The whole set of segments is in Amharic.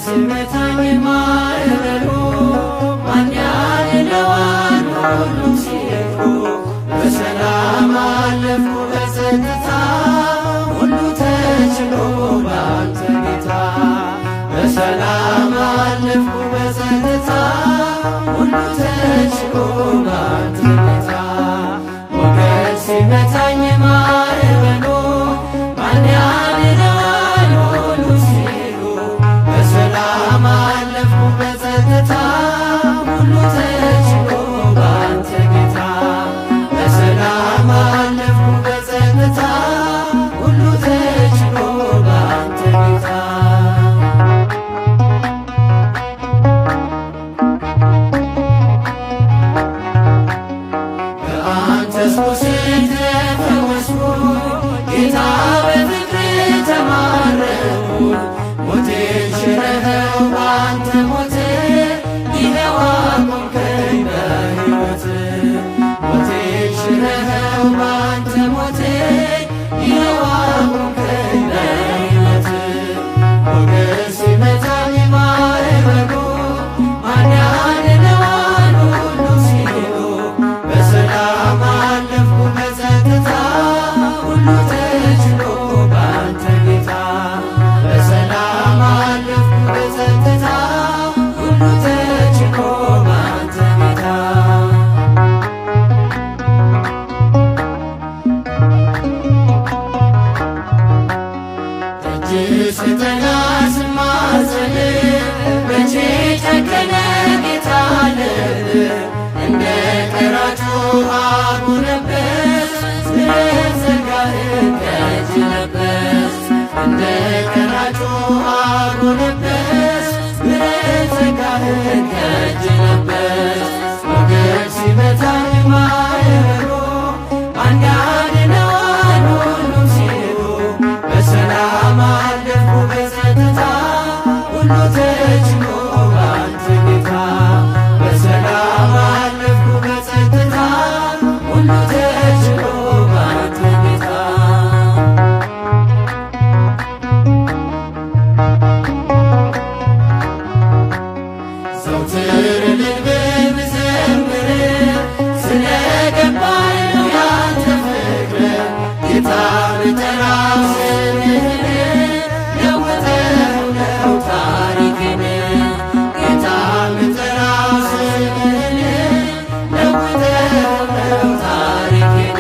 ሲመታኝ ማዕበሉ ማን ያድነዋል ሁሉም ሲሄዱ በሰላም አለፍኩ በጸጥታ ሁሉ ተችሎ ባንተ ጌታ በሰላም አለፍኩ በጸጥታ ሁሉ ተችሎ ባንተ ጌታ ሞገድ ሲመታኝ ማዕበሉ ማን ያድነዋል ሁሉም ሲሄዱ በሰላም አለፍኩ በጸጥታ ሁሉ ተችሎ ባንተ ጌታ በሰላም አለፍኩ በጸጥታ ሁሉ ተችሎ ባንተ ጌታ በአንተስ ቁስል ተፈወስኩ ጌታ በፍቅርህ ተማረኩ ሞቴን ሽረኸው በአንተ ሞት ይኸው አቆምከኝ በሕይወት ሞቴን ሽረኸው በአንተ ሞት ይኸው አቆምከኝ በሕይወት ሞገድ ሲመታኝ ማዕበሉ ማን ያድነዋል ሁሉም ሲሄዱ በሰላም አለፍኩ በጸጥታ ሁሉ ተችሎ ባንተ ጌታ በሰላም አለፍኩ በጸጥታ ሁሉ ተችሎ ባንተ ጌታ ደጅ ስጠና ስማጸን መቼ ጨከነ ጌታ ልብ እንደ ቀራጩ አጎነበስ ምሕረት ጸጋህን ከእጅ ለበስ እንደ ቀራጩ አጎነበስ ምሕረት ጸጋህን ከእጅ ለበስ ሞገድ ሲመታኝ ማዕበሉ ማን ያድነዋል ሁሉም ሲሄዱ በሰላም አለፍኩ በጸጥታ ሁሉ ተችሎ ባንተ ጌታ በሰላም አለፍኩ በጸጥታ ሁሉ ተችሎ ባንተ ጌታ ዘወትር ልልብል ብዘምር ስለገባኝ ነው ያንተ ፍቅር ጌታ ብጠራው ስምህን ለውጠው ነው ታሪክን ጌታ ብጠራው ስምህን ለውጠው ነው ታሪክን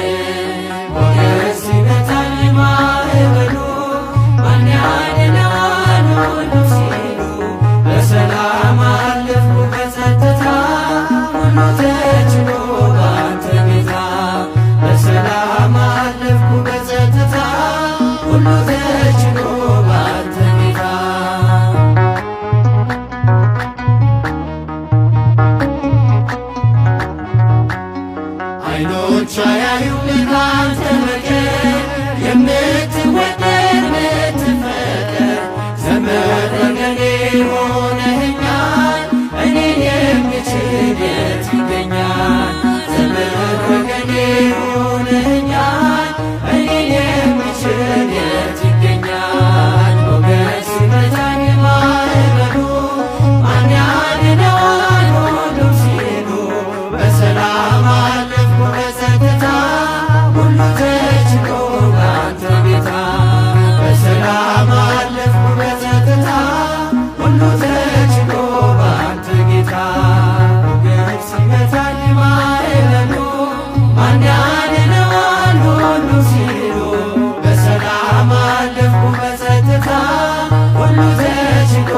ሞገድ ሲመታኝ ማዕበሉ ማን ያድነዋል ሁሉም ሲሄዱ በሰላም አለፍኩ በጸጥታ ሁሉ ተችሎ ባንተ ጌታ በሰላም አለፍኩ በጸጥታ ሁሉ ተችሎ ባንተ ጌታ ዓይኖች አያዩም ካንተ በቀር የምትወደድ የምትፈቀር ዘመድ ወገኔ ሆነኸኛል እኔን የሚችል የት ይገኛል ዘመድ ወገኔ ሆነኸኛል እኔን የሚችል የት ይገኛል ሞገድ ሲመታኝ ማዕበሉ ማን ያድነዋል ሁሉም ሲሄዱ በሰላም አለፍኩ በጸጥታ ሁሉ ተችሎ ባንተ ጌታ በሰላም አለፍኩ በጸጥታ ሁሉ ተችሎ ባንተ ጌታ ሞገድ ሲመታኝ ማዕበሉ ማን ያድነዋል ሁሉም ሲሄዱ በሰላም አለፍኩ በጸጥታ ሁሉ ተችሎ